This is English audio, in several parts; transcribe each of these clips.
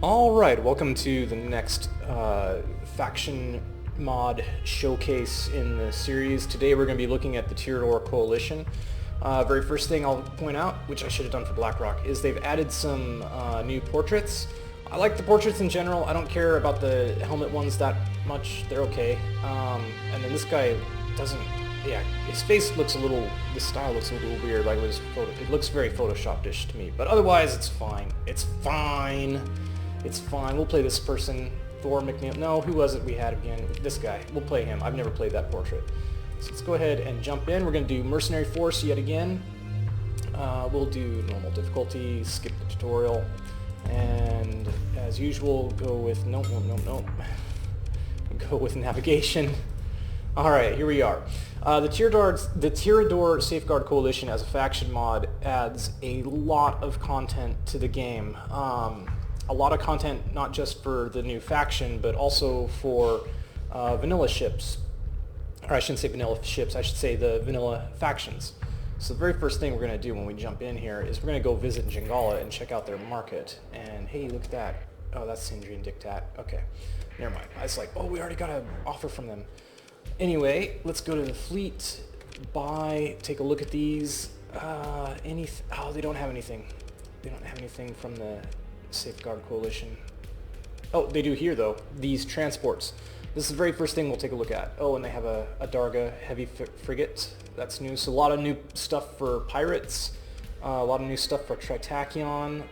Alright, welcome to the next faction mod showcase in the series. Today we're going to be looking at the Tyrador Coalition. Very first thing I'll point out, which I should have done for BlackRock, is they've added some new portraits. I like the portraits in general. I don't care about the helmet ones that much. They're okay. And then this guy doesn't... Yeah, his face looks a little... The style looks a little weird. Like it looks very Photoshopped-ish to me. But otherwise, it's fine. It's fine. It's fine. We'll play this person. Thor McNeil. No, who was it we had again? This guy. We'll play him. I've never played that portrait. So let's go ahead and jump in. We're going to do Mercenary Force yet again. We'll do normal difficulty, skip the tutorial, and as usual, go with... Nope. Go with navigation. Alright, here we are. The Tyrador Safeguard Coalition as a faction mod adds a lot of content to the game. A lot of content not just for the new faction, but also for vanilla ships. Or I shouldn't say vanilla ships, I should say the vanilla factions. So the very first thing we're going to do when we jump in here is we're going to go visit Jingala and check out their market. And hey, look at that. Oh, that's Sindri and Dictat. Okay, never mind. I was like, oh, we already got an offer from them. Anyway, let's go to the fleet, buy, take a look at these. Oh, they don't have anything. They don't have anything from the Safeguard Coalition. Oh, they do here though. These transports. This is the very first thing we'll take a look at. Oh, and they have a Darga heavy frigate. That's new. So a lot of new stuff for pirates. A lot of new stuff for Tri-Tachyon.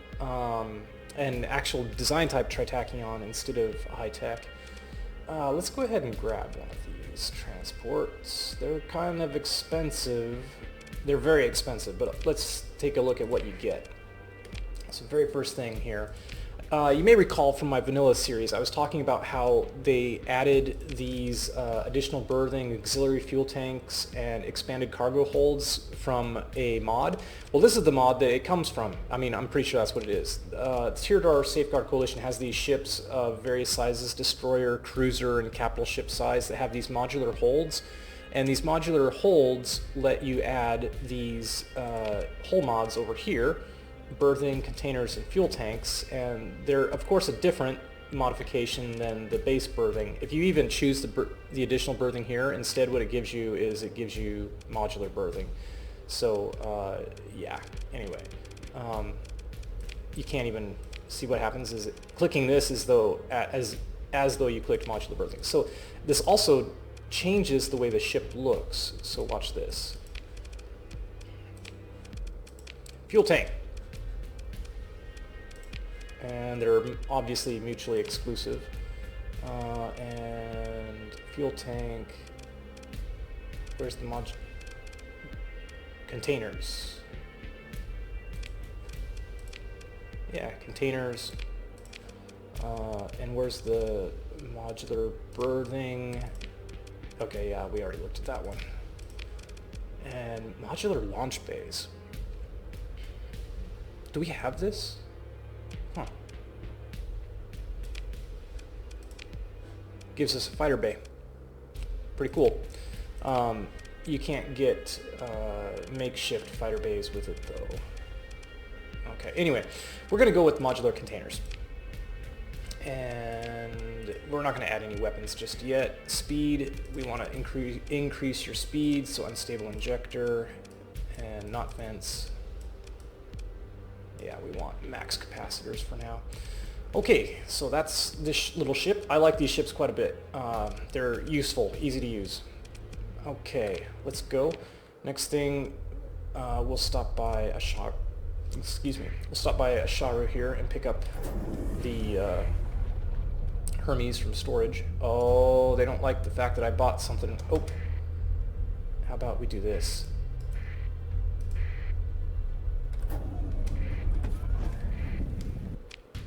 And actual design type Tri-Tachyon instead of high-tech. Let's go ahead and grab one of these transports. They're kind of expensive. They're very expensive, but let's take a look at what you get. So very first thing here, you may recall from my vanilla series, I was talking about how they added these additional berthing, auxiliary fuel tanks, and expanded cargo holds from a mod. Well, this is the mod that it comes from. I mean, I'm pretty sure that's what it is. Tyrador Safeguard Coalition has these ships of various sizes, destroyer, cruiser, and capital ship size, that have these modular holds. And these modular holds let you add these hull mods over here, berthing, containers, and fuel tanks, and they're of course a different modification than the base berthing. If you even choose the additional berthing here, instead what it gives you is it gives you modular berthing. So yeah, anyway, you can't even see what happens is clicking this as though you clicked modular berthing. So this also changes the way the ship looks. So watch this. Fuel tank. And they're obviously mutually exclusive. And fuel tank. Where's the mod? Containers. Yeah, containers. And where's the modular berthing? Okay, yeah, we already looked at that one. And modular launch bays. Do we have this? Huh. Gives us a fighter bay. Pretty cool. You can't get makeshift fighter bays with it though. Okay, anyway, we're going to go with modular containers. And we're not going to add any weapons just yet. Speed, we want to increase your speed, so unstable injector and not fence. Yeah, we want max capacitors for now. Okay, so that's this little ship. I like these ships quite a bit. They're useful, easy to use. Okay, let's go. Next thing, we'll stop by a shop. Excuse me. We'll stop by a Sharu here and pick up the Hermes from storage. Oh, they don't like the fact that I bought something. Oh, how about we do this?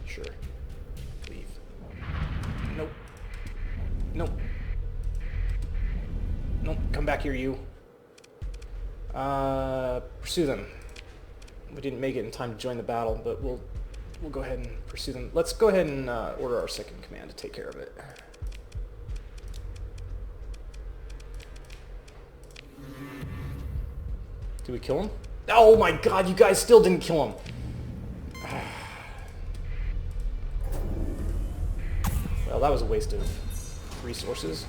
Sure. Leave. Nope. Nope. Nope. Come back here, you. Pursue them. We didn't make it in time to join the battle, but we'll go ahead and pursue them. Let's go ahead and order our second command to take care of it. Did we kill him? Oh my god, you guys still didn't kill him. that was a waste of resources.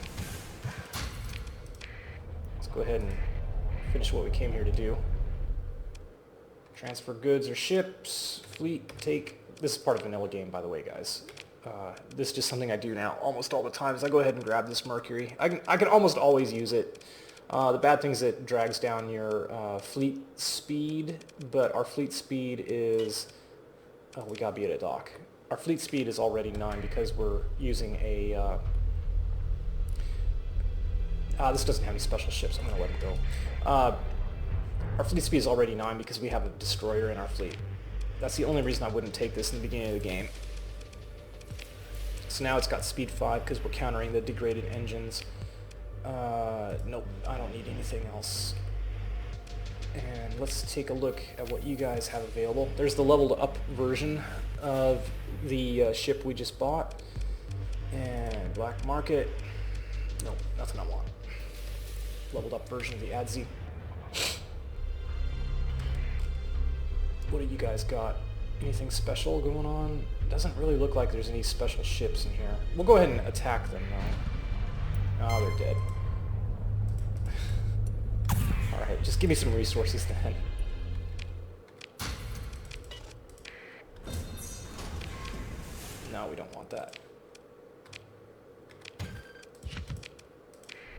Let's go ahead and finish what we came here to do. Transfer goods or ships, fleet, take... This is part of vanilla game, by the way, guys. This is just something I do now almost all the time, is I go ahead and grab this Mercury. I can almost always use it. The bad thing is it drags down your fleet speed, but our fleet speed is... Oh, we gotta be at a dock. Our fleet speed is already 9 because we're using a... this doesn't have any special ships, I'm gonna let it go. Our fleet speed is already 9 because we have a destroyer in our fleet. That's the only reason I wouldn't take this in the beginning of the game. So now it's got speed 5 because we're countering the degraded engines. Nope, I don't need anything else. And let's take a look at what you guys have available. There's the leveled up version of the ship we just bought. And black market. Nope, nothing I want. Leveled up version of the ADZ. What do you guys got? Anything special going on? Doesn't really look like there's any special ships in here. We'll go ahead and attack them though. Oh, they're dead. Alright, just give me some resources then. No, we don't want that.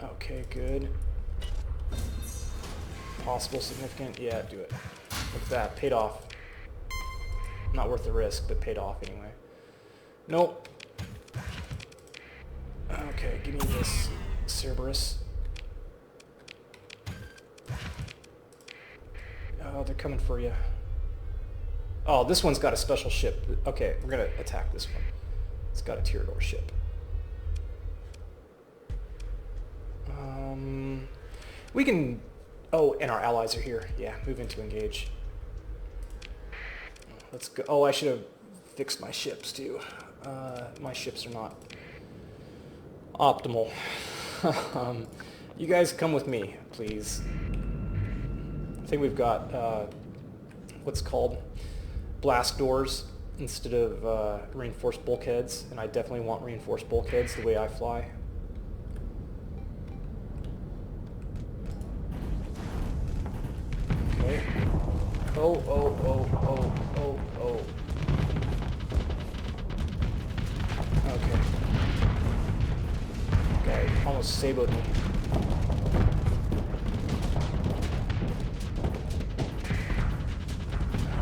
Okay, good. Possible significant? Yeah, do it. Look at that, paid off. Not worth the risk, but paid off anyway. Nope. Okay, give me this Cerberus. Oh, they're coming for you. Oh, this one's got a special ship. Okay, we're gonna attack this one. It's got a Tyrador ship. We can... Oh, and our allies are here. Yeah, move in to engage. Let's go. Oh, I should have fixed my ships too. My ships are not optimal. You guys come with me, please. I think we've got what's called blast doors instead of reinforced bulkheads, and I definitely want reinforced bulkheads the way I fly. Okay. Oh, oh, oh, oh, oh, oh. Okay. Guy almost saboed me.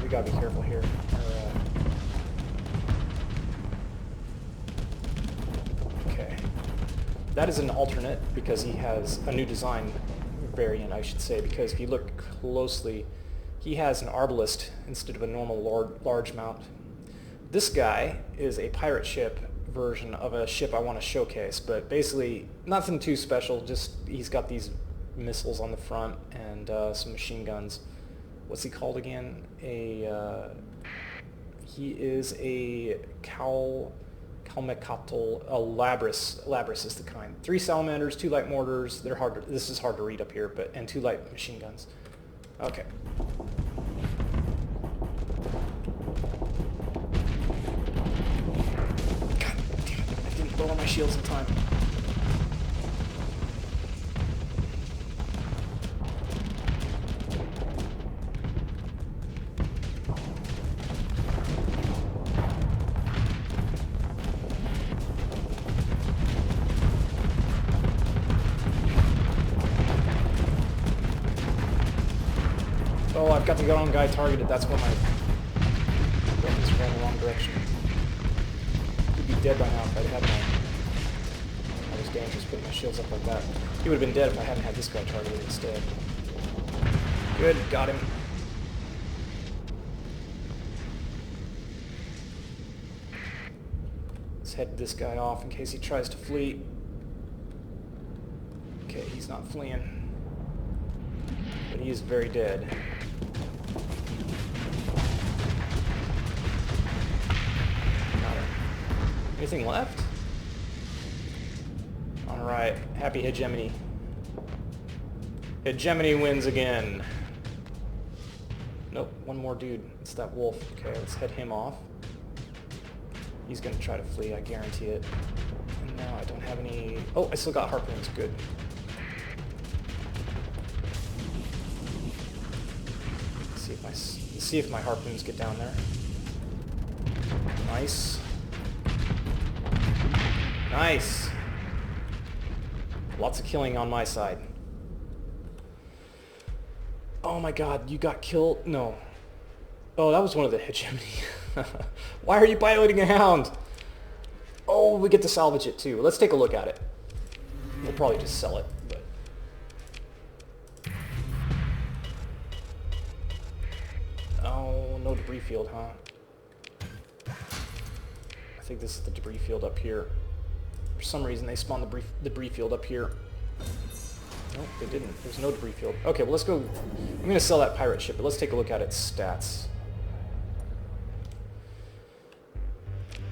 We gotta be careful here. Okay. That is an alternate because he has a new design variant, I should say, because if you look closely, he has an arbalist instead of a normal large mount. This guy is a pirate ship version of a ship I want to showcase, but basically nothing too special, just he's got these missiles on the front and some machine guns. What's he called again? He is a Calmecatl, a Labris. Labris is the kind. 3 salamanders, 2 light mortars. They're hard to, this is hard to read up here, but and 2 light machine guns. Okay. God damn it! I didn't blow all my shields in time. Oh, I've got the wrong guy targeted. That's why my weapons are going in the wrong direction. He'd be dead by now if I'd had my... That was dangerous putting my shields up like that. He would have been dead if I hadn't had this guy targeted instead. Good, got him. Let's head this guy off in case he tries to flee. Okay, he's not fleeing. But he is very dead. Anything left? Alright, happy hegemony. Hegemony wins again. Nope, one more dude. It's that wolf. Okay, let's head him off. He's gonna try to flee, I guarantee it. No, I don't have any... Oh, I still got harpoons. Good. Let's see if my harpoons get down there. Nice. Nice! Lots of killing on my side. Oh my god, you got killed? No. Oh, that was one of the hegemony. Why are you piloting a hound? Oh, we get to salvage it too. Let's take a look at it. We'll probably just sell it, but... Oh, no debris field, huh? I think this is the debris field up here. For some reason, they spawned the debris field up here. Nope, they didn't. There's no debris field. Okay, well, let's go... I'm going to sell that pirate ship, but let's take a look at its stats.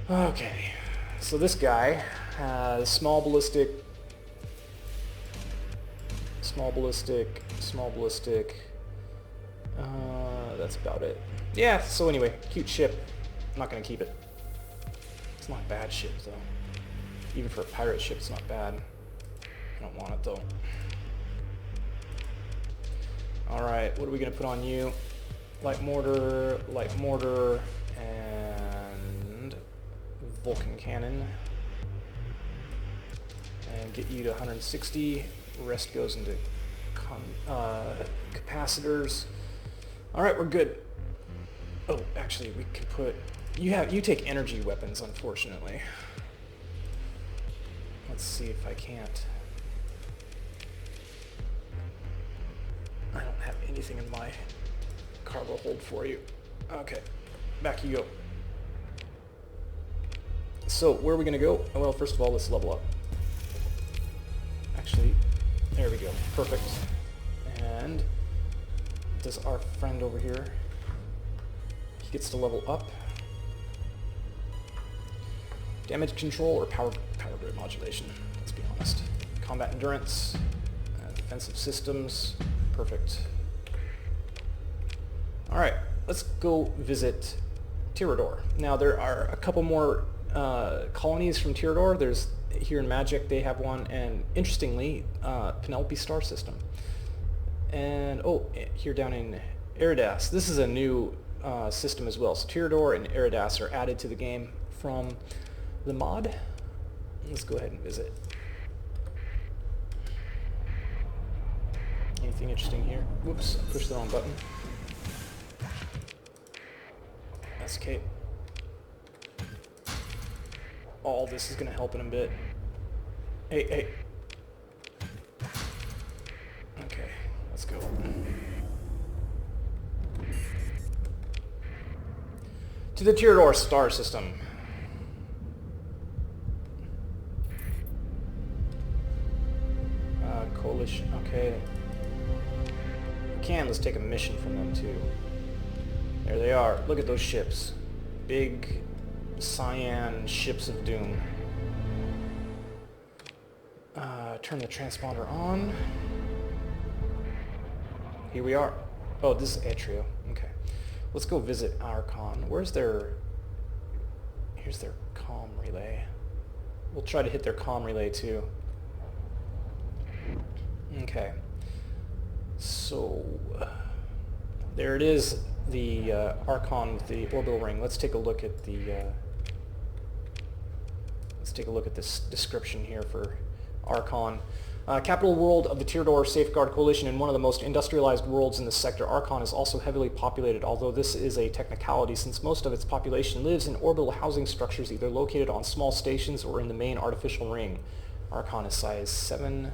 Okay, so this guy has small ballistic, that's about it. Yeah, so anyway, cute ship. I'm not going to keep it. It's not a bad ship, though. Even for a pirate ship, it's not bad. I don't want it, though. Alright, what are we going to put on you? Light mortar, and Vulcan cannon. And get you to 160. Rest goes into capacitors. Alright, we're good. Oh, actually, we can put... You take energy weapons, unfortunately. Let's see if I can't. I don't have anything in my cargo hold for you. Okay, back you go. So, where are we going to go? Well, first of all, let's level up. Actually, there we go. Perfect. And does our friend over here, he gets to level up. Damage control or power grid modulation, let's be honest. Combat endurance, defensive systems, perfect. Alright, let's go visit Tyrador. Now there are a couple more colonies from Tyrador. There's here in Magic they have one, and interestingly, Penelope star system. And oh, here down in Eridas, this is a new system as well. So Tyrador and Eridas are added to the game from the mod. Let's go ahead and visit. Anything interesting here? Whoops, I pushed the wrong button. Escape. All this is going to help in a bit. Hey. Okay, let's go. To the Tyrador star system. Coalition, okay. Let's take a mission from them too. There they are. Look at those ships. Big cyan ships of doom. Turn the transponder on. Here we are. Oh, this is Atrio. Okay. Let's go visit Archon. Where's their... Here's their comm relay. We'll try to hit their comm relay too. Okay. So, there it is, the Archon with the orbital ring. Let's take a look at the... let's take a look at this description here for Archon. Capital world of the Tyrador Safeguard Coalition and one of the most industrialized worlds in the sector, Archon is also heavily populated, although this is a technicality since most of its population lives in orbital housing structures either located on small stations or in the main artificial ring. Archon is size 7...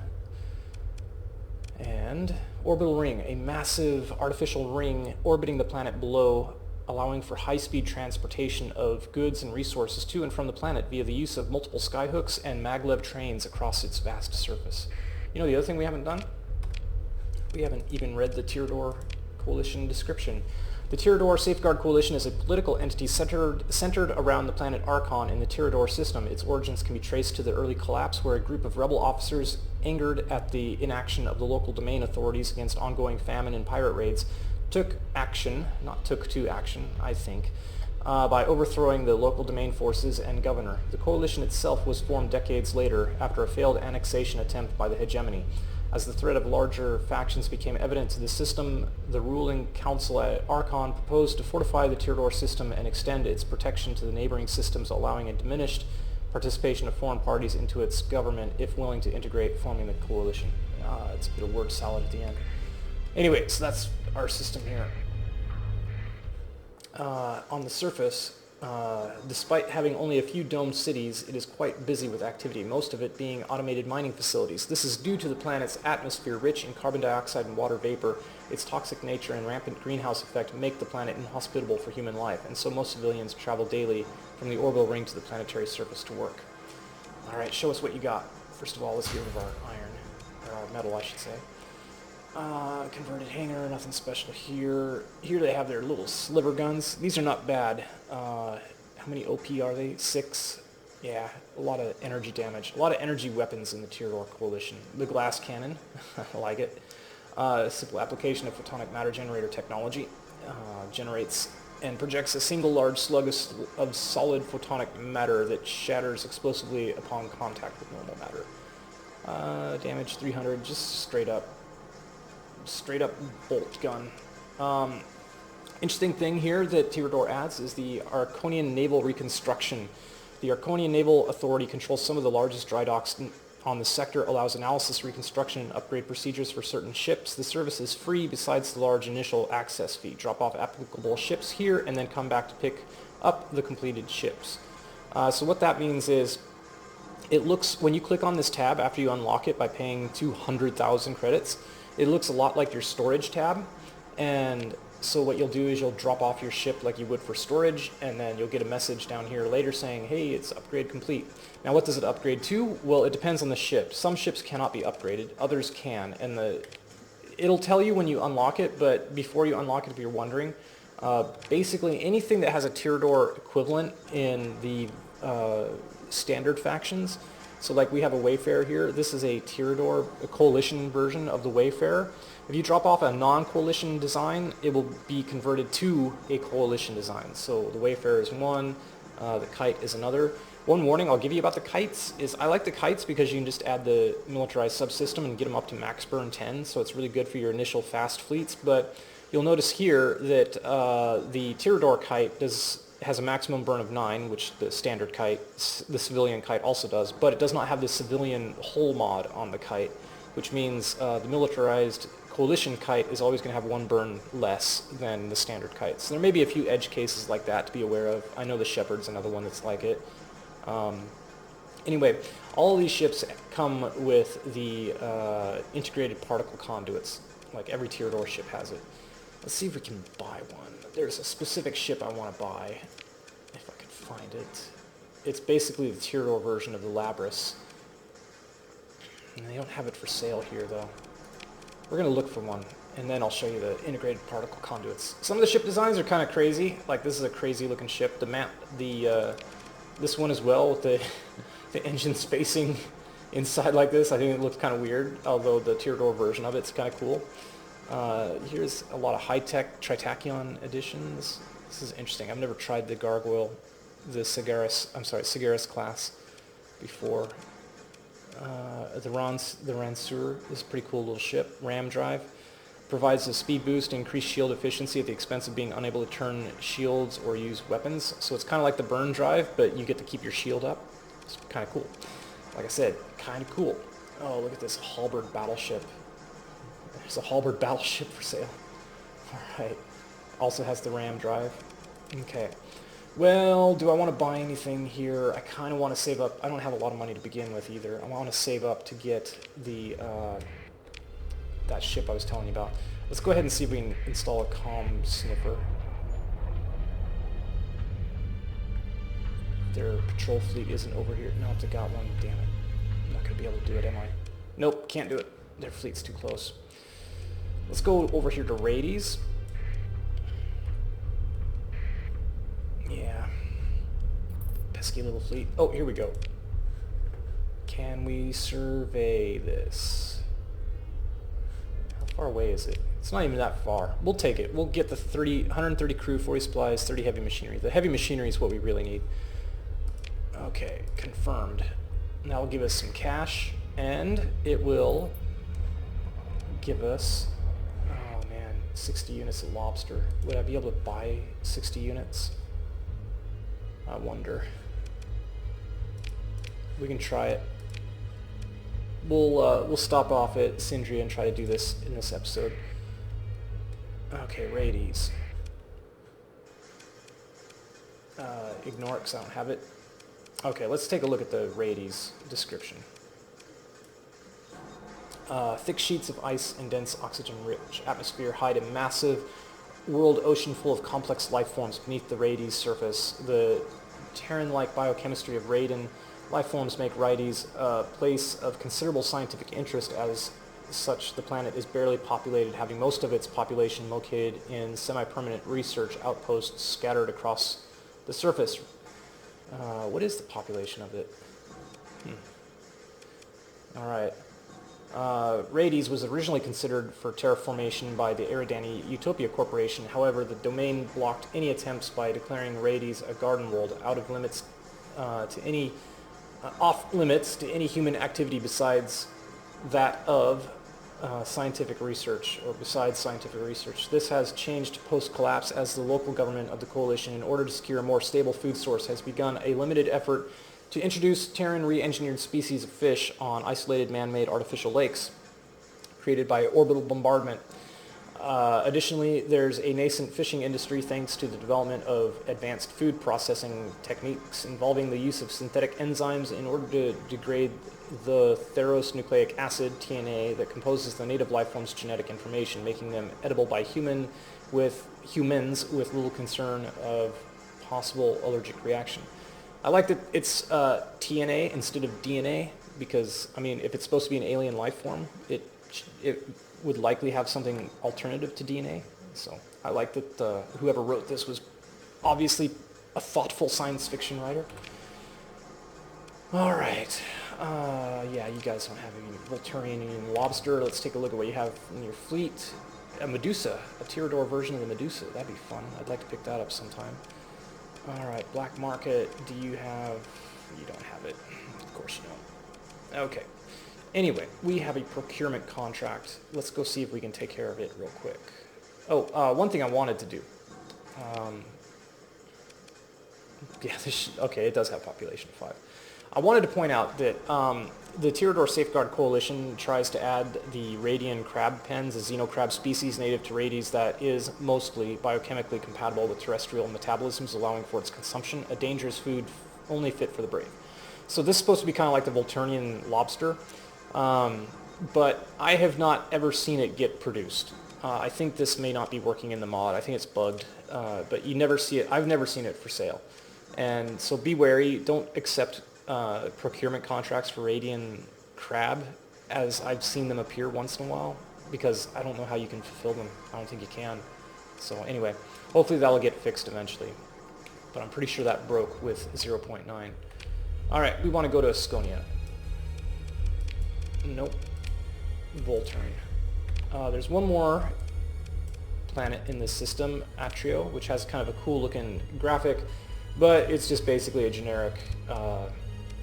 And orbital ring, a massive artificial ring orbiting the planet below, allowing for high-speed transportation of goods and resources to and from the planet via the use of multiple skyhooks and maglev trains across its vast surface. You know the other thing we haven't done? We haven't even read the Tyrador Coalition description. The Tyrador Safeguard Coalition is a political entity centered around the planet Archon in the Tyrador system. Its origins can be traced to the early collapse where a group of rebel officers, angered at the inaction of the local domain authorities against ongoing famine and pirate raids, took to action, I think, by overthrowing the local domain forces and governor. The coalition itself was formed decades later after a failed annexation attempt by the hegemony. As the threat of larger factions became evident to the system, the ruling council at Archon proposed to fortify the Tyrador system and extend its protection to the neighboring systems, allowing a diminished participation of foreign parties into its government if willing to integrate, forming the coalition. It's a bit of word salad at the end. Anyway, so that's our system here. On the surface, despite having only a few domed cities, it is quite busy with activity, most of it being automated mining facilities. This is due to the planet's atmosphere rich in carbon dioxide and water vapor. Its toxic nature and rampant greenhouse effect make the planet inhospitable for human life, and so most civilians travel daily from the orbital ring to the planetary surface to work. Alright, show us what you got. First of all, let's get rid of our iron, or our metal, I should say. Converted hangar, nothing special here. Here they have their little sliver guns. These are not bad. How many OP are they? 6? Yeah, a lot of energy damage. A lot of energy weapons in the Tyrador Coalition. The glass cannon, I like it. Simple application of photonic matter generator technology. Generates and projects a single large slug of solid photonic matter that shatters explosively upon contact with normal matter. Damage 300, just straight up bolt gun. Interesting thing here that Tyrador adds is the Arconian Naval Reconstruction. The Arconian Naval Authority controls some of the largest dry docks on the sector, allows analysis, reconstruction, and upgrade procedures for certain ships. The service is free besides the large initial access fee. Drop off applicable ships here and then come back to pick up the completed ships. So what that means is, it looks, when you click on this tab after you unlock it by paying 200,000 credits, it looks a lot like your storage tab, and so what you'll do is you'll drop off your ship like you would for storage, and then you'll get a message down here later saying, hey, it's upgrade complete. Now what does it upgrade to? Well, it depends on the ship. Some ships cannot be upgraded, others can, and it'll tell you when you unlock it, but before you unlock it, if you're wondering, basically anything that has a Tyrador equivalent in the standard factions. So like we have a Wayfarer here. This is a Tyrador, a coalition version of the Wayfarer. If you drop off a non-coalition design, it will be converted to a coalition design. So the Wayfarer is one, the kite is another. One warning I'll give you about the kites is I like the kites because you can just add the militarized subsystem and get them up to max burn 10, so it's really good for your initial fast fleets. But you'll notice here that the Tyrador kite has a maximum burn of 9, which the standard kite, the civilian kite also does, but it does not have the civilian hull mod on the kite, which means the militarized coalition kite is always going to have 1 burn less than the standard kite. So there may be a few edge cases like that to be aware of. I know the Shepherd's another one that's like it. Anyway, all of these ships come with the integrated particle conduits, like every Tyrador ship has it. Let's see if we can buy one. There's a specific ship I want to buy, if I can find it. It's basically the Tyrador version of the Labris. And they don't have it for sale here, though. We're going to look for one, and then I'll show you the integrated particle conduits. Some of the ship designs are kind of crazy. Like, this is a crazy-looking ship. This one as well, with the engine spacing inside like this, I think it looks kind of weird, although the Tyrador version of it's kind of cool. Here's a lot of high-tech Tri-Tachyon editions. This is interesting. I've never tried the Gargoyle, the Cigaris class before. The Ransur is a pretty cool little ship. Ram drive. Provides a speed boost and increased shield efficiency at the expense of being unable to turn shields or use weapons. So it's kind of like the burn drive, but you get to keep your shield up. It's kind of cool. Like I said, kind of cool. Oh, look at this halberd battleship. There's a halberd battleship for sale. Alright. Also has the ram drive. Okay. Well, do I want to buy anything here? I kind of want to save up. I don't have a lot of money to begin with either. I want to save up to get the that ship I was telling you about. Let's go ahead and see if we can install a comm sniffer. Their patrol fleet isn't over here. No, I got one. Damn it. I'm not going to be able to do it, am I? Nope, can't do it. Their fleet's too close. Let's go over here to Rades. Yeah. Pesky little fleet. Oh, here we go. Can we survey this? How far away is it? It's not even that far. We'll take it. We'll get the 130 crew, 40 supplies, 30 heavy machinery. The heavy machinery is what we really need. Okay, confirmed. That will give us some cash, and it will give us, oh man, 60 units of lobster. Would I be able to buy 60 units? I wonder. We can try it. We'll stop off at Sindria and try to do this in this episode. Okay, radies. Ignore it because I don't have it. Okay, let's take a look at the radies description. Thick sheets of ice and dense oxygen-rich atmosphere hide a massive world ocean full of complex life forms beneath the radies surface. The Terran-like biochemistry of radon life forms make radies a place of considerable scientific interest. As such, the planet is barely populated, having most of its population located in semi-permanent research outposts scattered across the surface. What is the population of it? Alright. Rades was originally considered for terraformation by the Eridani Utopia Corporation. However, the domain blocked any attempts by declaring Rades a garden world, off limits to any human activity besides that of scientific research, or besides scientific research. This has changed post-collapse, as the local government of the coalition, in order to secure a more stable food source, has begun a limited effort to introduce Terran re-engineered species of fish on isolated man-made artificial lakes created by orbital bombardment. Additionally, there's a nascent fishing industry thanks to the development of advanced food processing techniques involving the use of synthetic enzymes in order to degrade the therose nucleic acid, TNA, that composes the native life form's genetic information, making them edible by humans with little concern of possible allergic reaction. I like that it's TNA instead of DNA, because, I mean, if it's supposed to be an alien life form, it would likely have something alternative to DNA. So I like that whoever wrote this was obviously a thoughtful science fiction writer. All right. Yeah, you guys don't have any Volturian lobster. Let's take a look at what you have in your fleet. A Medusa, a Tyrador version of the Medusa. That'd be fun. I'd like to pick that up sometime. All right, black market. Do you have... You don't have it. Of course you don't. Okay. Anyway, we have a procurement contract. Let's go see if we can take care of it real quick. Oh, one thing I wanted to do. Yeah, okay, it does have population 5. I wanted to point out that the Tyrador Safeguard Coalition tries to add the Radian crab pens, a xenocrab species native to Rades that is mostly biochemically compatible with terrestrial metabolisms, allowing for its consumption, a dangerous food only fit for the brave. So this is supposed to be kind of like the Volturian lobster, but I have not ever seen it get produced. I think this may not be working in the mod. I think it's bugged, but you never see it. I've never seen it for sale. And so be wary. Don't accept procurement contracts for Radian crab, as I've seen them appear once in a while, because I don't know how you can fulfill them. I don't think you can. So anyway, hopefully that'll get fixed eventually. But I'm pretty sure that broke with 0.9. Alright, we want to go to Asconia. Nope. Volturn. There's one more planet in this system, Atrio, which has kind of a cool looking graphic, but it's just basically a generic,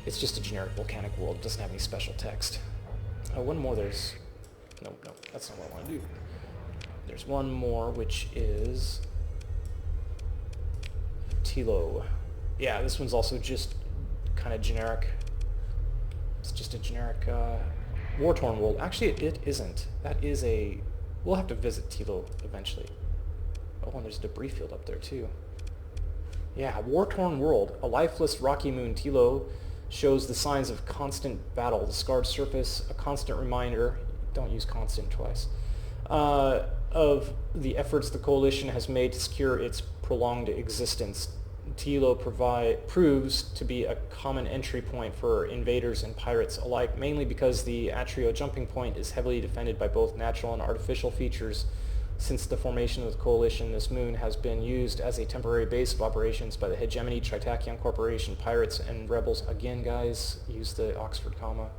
it's just a generic volcanic world. It doesn't have any special text. One more, there's... No, that's not what I want to do. There's one more, which is... Tilo. Yeah, this one's also just kind of generic. It's just a generic war-torn world. Actually, it isn't. That is a... We'll have to visit Tilo eventually. Oh, and there's a debris field up there, too. Yeah, war-torn world. A lifeless rocky moon, Tilo shows the signs of constant battle. The scarred surface, a constant reminder, don't use constant twice, of the efforts the coalition has made to secure its prolonged existence. Tilo proves to be a common entry point for invaders and pirates alike, mainly because the Atrio jumping point is heavily defended by both natural and artificial features. Since the formation of the coalition, this moon has been used as a temporary base of operations by the hegemony, Tri-Tachyon Corporation, pirates, and rebels. Again, guys, use the Oxford comma.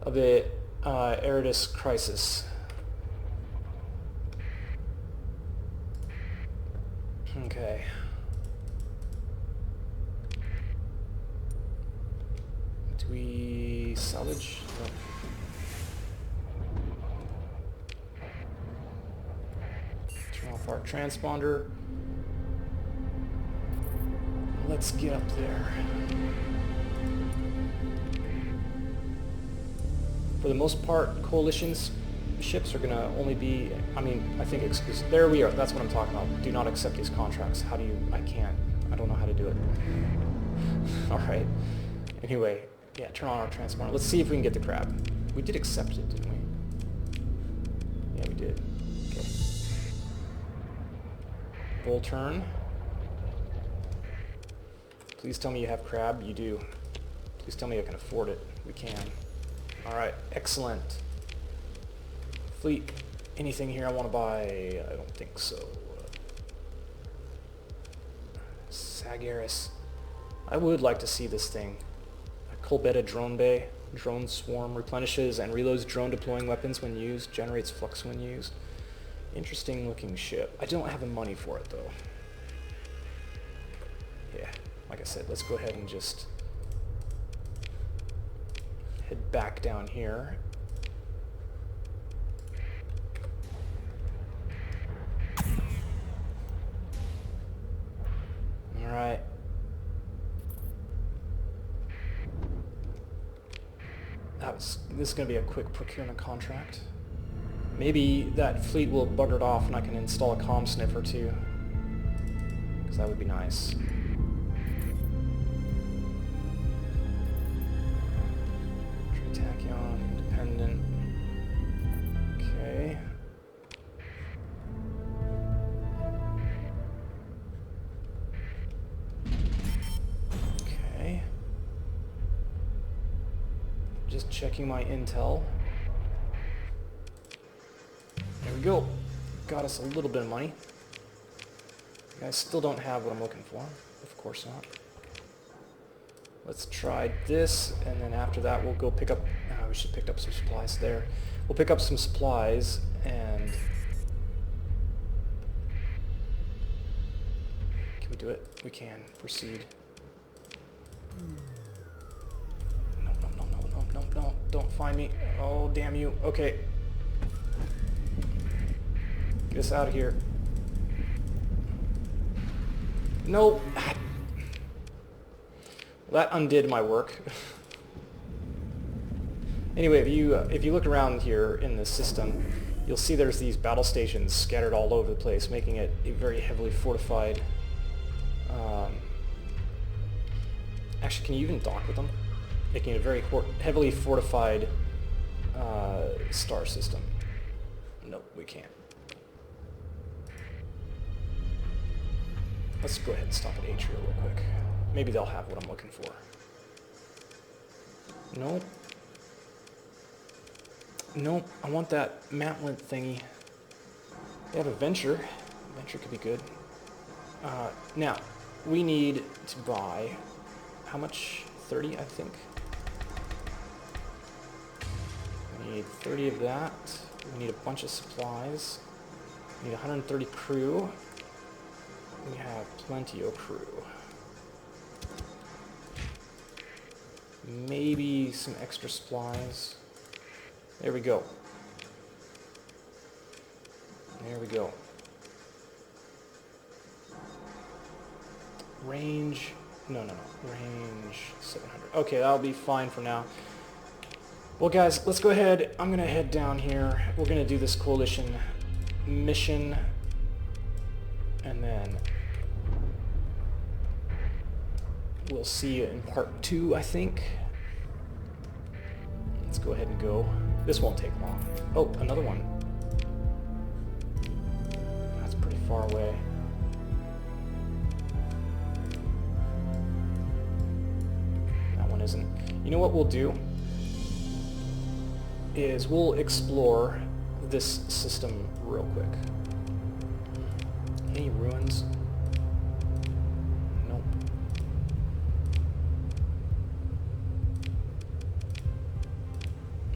Of the Eridus crisis. Okay. Do we salvage? No. Turn off our transponder. Let's get up there. For the most part, coalition's ships are gonna only be, I think exclusive. There we are, that's what I'm talking about. Do not accept these contracts. How do you, I don't know how to do it. Alright. Anyway, yeah, turn on our transponder. Let's see if we can get the crab. We did accept it, didn't we? Yeah, we did. Okay. Bull turn. Please tell me you have crab. You do. Please tell me I can afford it. We can. Alright, excellent. Fleet, anything here I want to buy? I don't think so. Sagaris. I would like to see this thing. A Colbetta drone bay. Drone swarm replenishes and reloads drone deploying weapons when used. Generates flux when used. Interesting looking ship. I don't have the money for it though. Yeah, like I said, let's go ahead and just head back down here. Alright. This is going to be a quick procurement contract. Maybe that fleet will bugger it off and I can install a comm sniffer too. Because that would be nice. Tri-Tachyon, independent. Okay. Okay. Just checking my intel. There we go. Got us a little bit of money. I still don't have what I'm looking for. Of course not. Let's try this, and then after that we'll go pick up... we should pick up some supplies there. We'll pick up some supplies, and... Can we do it? We can. Proceed. No, no, no, no, no, no, no. Don't find me. Oh, damn you. Okay. Get us out of here. No. Well, that undid my work. Anyway, if you look around here in the system, you'll see there's these battle stations scattered all over the place, making it a very heavily fortified... actually, can you even dock with them? Making it a very heavily fortified star system. Nope, we can't. Let's go ahead and stop at Atria real quick. Maybe they'll have what I'm looking for. Nope. Nope, I want that mantlet thingy. They have a venture. Venture could be good. Now, we need to buy... How much? 30, I think. We need 30 of that. We need a bunch of supplies. We need 130 crew. We have plenty of crew. Maybe some extra supplies. There we go. There we go. Range... No, no, no. Range 700. Okay, that'll be fine for now. Well, guys, let's go ahead. I'm going to head down here. We're going to do this coalition mission. And then we'll see you in part 2, I think. Let's go ahead and go. This won't take long. Oh, another one. That's pretty far away. That one isn't. You know what we'll do? Is we'll explore this system real quick. Any ruins? Nope.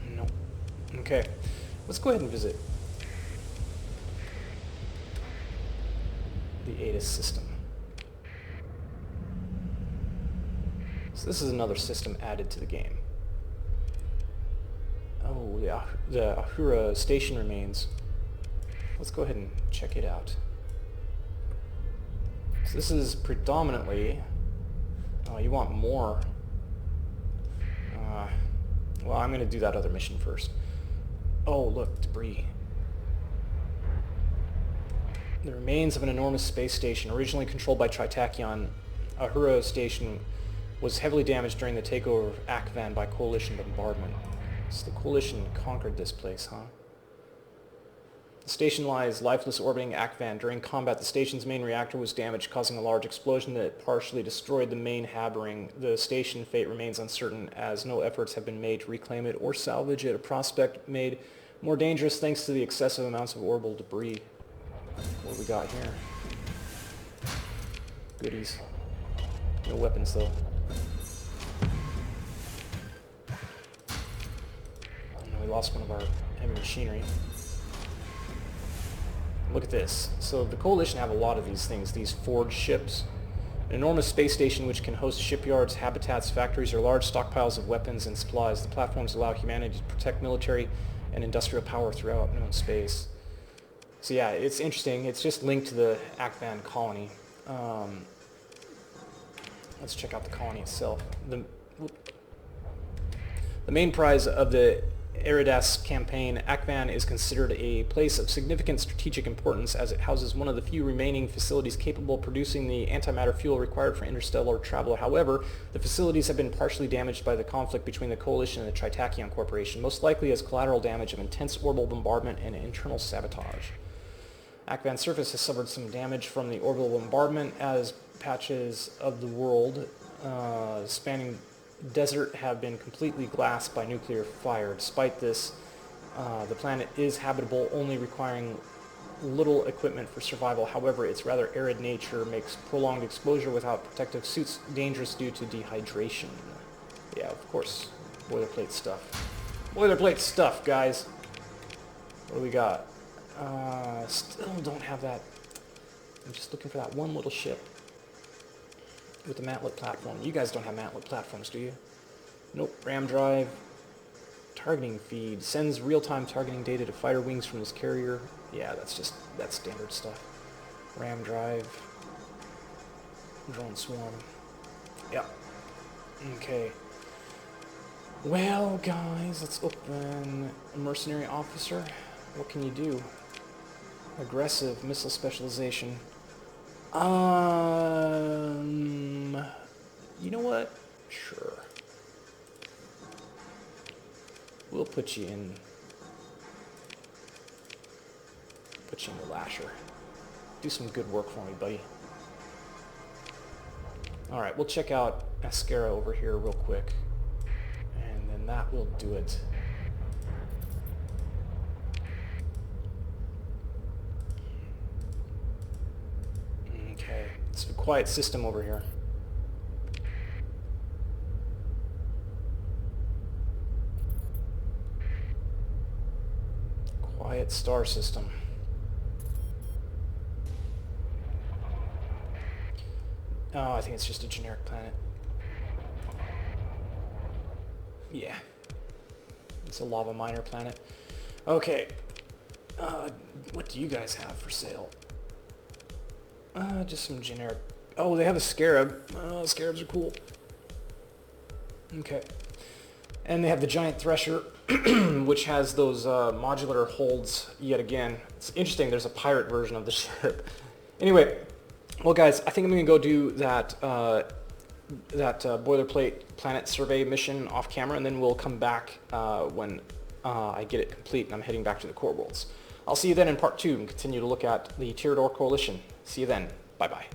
Nope. Okay. Let's go ahead and visit the ATIS system. So this is another system added to the game. Oh, the Ahura station remains. Let's go ahead and check it out. So this is predominantly... Oh, you want more. Well, I'm going to do that other mission first. Oh, look, debris. The remains of an enormous space station originally controlled by Tri-Tachyon. Ahura station was heavily damaged during the takeover of Akvan by Coalition bombardment. So the Coalition conquered this place, huh? The station lies lifeless orbiting Akvan. During combat, the station's main reactor was damaged, causing a large explosion that partially destroyed the main haberring. The station fate remains uncertain, as no efforts have been made to reclaim it or salvage it, a prospect made more dangerous thanks to the excessive amounts of orbital debris. What do we got here? Goodies. No weapons, though. We lost one of our heavy machinery. Look at this. So the Coalition have a lot of these things, these forged ships. An enormous space station which can host shipyards, habitats, factories, or large stockpiles of weapons and supplies. The platforms allow humanity to protect military and industrial power throughout known space. So yeah, it's interesting. It's just linked to the Akvan colony. Let's check out the colony itself. The main prize of the Eridas campaign, Akvan is considered a place of significant strategic importance as it houses one of the few remaining facilities capable of producing the antimatter fuel required for interstellar travel. However, the facilities have been partially damaged by the conflict between the Coalition and the Tri-Tachyon Corporation, most likely as collateral damage of intense orbital bombardment and internal sabotage. Akvan's surface has suffered some damage from the orbital bombardment as patches of the world spanning desert have been completely glassed by nuclear fire. Despite this, the planet is habitable, only requiring little equipment for survival. However, its rather arid nature makes prolonged exposure without protective suits dangerous due to dehydration. Yeah, of course. Boilerplate stuff. Boilerplate stuff, guys. What do we got? Still don't have that. I'm just looking for that one little ship with the mantlet platform. You guys don't have mantlet platforms, do you? Nope. RAM drive. Targeting feed. Sends real-time targeting data to fighter wings from this carrier. Yeah, that's standard stuff. RAM drive. Drone swarm. Yep. Okay. Well, guys, let's open a mercenary officer. What can you do? Aggressive missile specialization. You know what? Sure. We'll put you in the Lasher. Do some good work for me, buddy. Alright, we'll check out Ascara over here real quick. And then that will do it. Okay, it's a quiet system over here. Quiet star system. Oh, I think it's just a generic planet. Yeah. It's a lava miner planet. Okay. What do you guys have for sale? Just some generic... Oh, they have a scarab. Scarabs are cool. Okay. And they have the giant thresher, which has those modular holds yet again. It's interesting, there's a pirate version of the ship. Anyway, well guys, I think I'm going to go do that boilerplate planet survey mission off camera, and then we'll come back when I get it complete and I'm heading back to the core worlds. I'll see you then in part 2 and continue to look at the Tyrador Coalition. See you then. Bye-bye.